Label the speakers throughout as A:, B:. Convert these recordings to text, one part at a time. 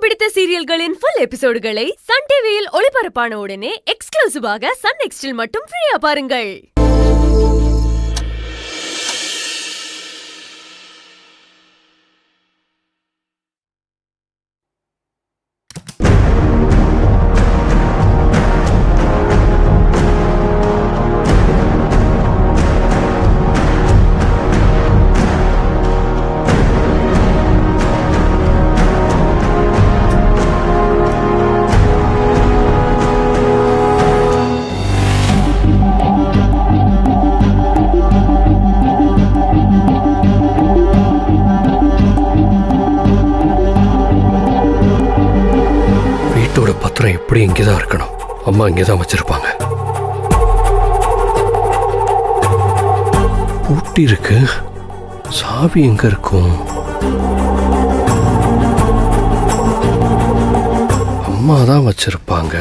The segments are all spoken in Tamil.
A: பிடித்த சீரியல்களின் ஃபுல் எபிசோடுகளை சன் டிவியில் ஒளிபரப்பான உடனே எக்ஸ்க்ளூசிவாக சன் நெக்ஸ்டில் மட்டும் ஃப்ரீயா பாருங்கள்.
B: பத்திரம் எப்படி இங்கேதான் இருக்கணும். அம்மா இங்கேதான் வச்சிருப்பாங்க. பூட்டி இருக்கு. சாவி எங்க இருக்கும்? அம்மா தான் வச்சிருப்பாங்க.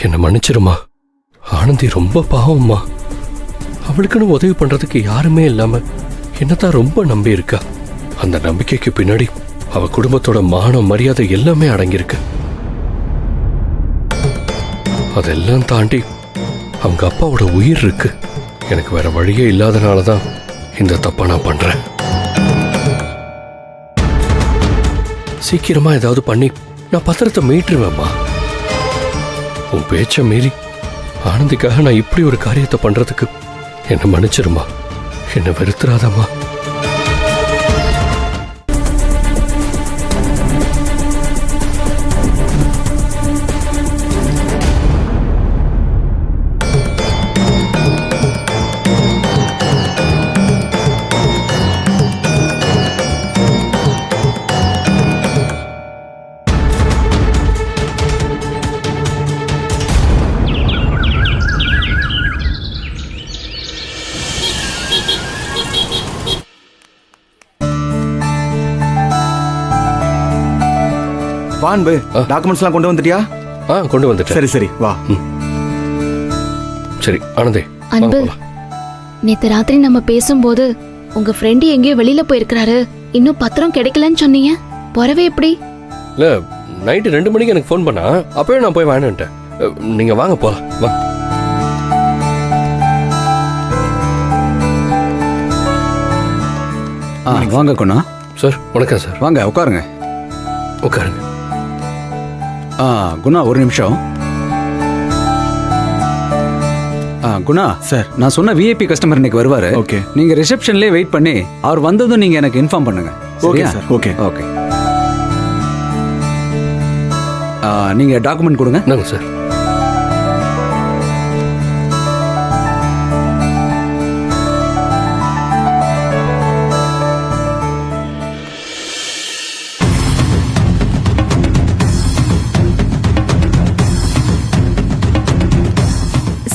B: என்ன மன்னிச்சிருமா. ஆனந்தி ரொம்ப பாவம்மா. அவளுக்குன்னு உதவி பண்றதுக்கு யாருமே இல்லாம என்னதான் ரொம்ப நம்பி இருக்கா. அந்த நம்பிக்கைக்கு பின்னாடி அவ குடும்பத்தோட மானம் மரியாதை எல்லாமே அடங்கியிருக்கு. அதெல்லாம் தாண்டி அவங்க அப்பாவோட உயிர் இருக்கு. எனக்கு வேற வழியே இல்லாதனாலதான் இந்த தப்பை நான் பண்றேன். சீக்கிரமா ஏதாவது பண்ணி நான் பத்திரத்தை மீட்டுருவேம்மா. உன் பேச்ச மீறி ஆனந்திக்காக நான் இப்படி ஒரு காரியத்தை பண்றதுக்கு என்ன மன்னிச்சிருமா. என்ன வெறுத்துறாதம்மா.
C: வான்பு டாக்குமெண்ட்ஸ்லாம் கொண்டு வந்துட்டியா?
B: கொண்டு வந்துட்டேன்.
C: சரி சரி வா.
B: சரி ஆனந்தே.
D: அன்பு, நேத்து ராத்திரி நம்ம பேசும்போது உங்க ஃப்ரெண்டு எங்கேயோ வெளியில போயிருக்காரு, இன்னும் பத்திரம் கிடைக்கலன்னு சொன்னீங்க. போறவே எப்படி?
B: இல்ல, நைட்டு 2 மணிக்கு எனக்கு ஃபோன் பண்ணா, அப்பவே நான் போய் வாங்கிட்டேன். நீங்க வாங்க போலாம். வா.
E: வாங்க குணா.
B: சார் வணக்கம் சார்.
E: வாங்க உட்காருங்க.
B: உட்காருங்க.
E: குணா ஒரு நிமிஷம். குணா
C: சார்.
E: நான் சொன்ன விஐபி கஸ்டமர் இன்னைக்கு வருவாரு.
C: ஓகே.
E: நீங்க ரிசப்ஷன்லயே வெயிட் பண்ணி அவர் வந்ததும் நீங்க எனக்கு இன்ஃபார்ம் பண்ணுங்க.
C: ஓகே
E: சரியா?
C: சார். ஓகே.
E: ஓகே. நீங்க டாக்குமெண்ட் கொடுங்க.
B: நாங்க சார்.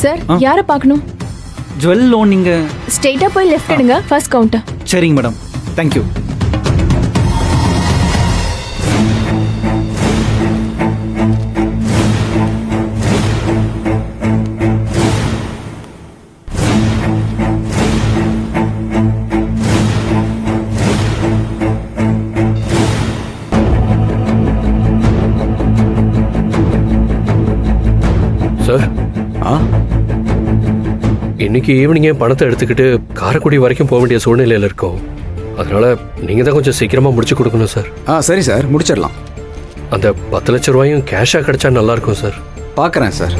F: சார் யாரை பார்க்கணும்?
G: ஜுவல் லோன் நீங்க.
F: ஸ்ட்ரெயிட்டா போய் லெஃப்ட் எடுங்க, ஃபர்ஸ்ட் கவுண்டர்.
G: சரிங்க மேடம், தேங்க்யூ.
B: சார்
E: ஆ
B: இன்னைக்கு ஈவினிங்கே பணத்தை எடுத்துக்கிட்டு காரைக்குடி வரைக்கும் போக வேண்டிய சூழ்நிலையில் இருக்கோம். அதனால நீங்க தான் கொஞ்சம் சீக்கிரமா முடிச்சு கொடுக்கணும் சார்.
E: சரி சார், முடிச்சிடலாம்.
B: அந்த 10 லட்ச ரூபாயும் கேஷா கிடைச்சா நல்லா இருக்கும் சார்.
E: பார்க்குறேன் சார்.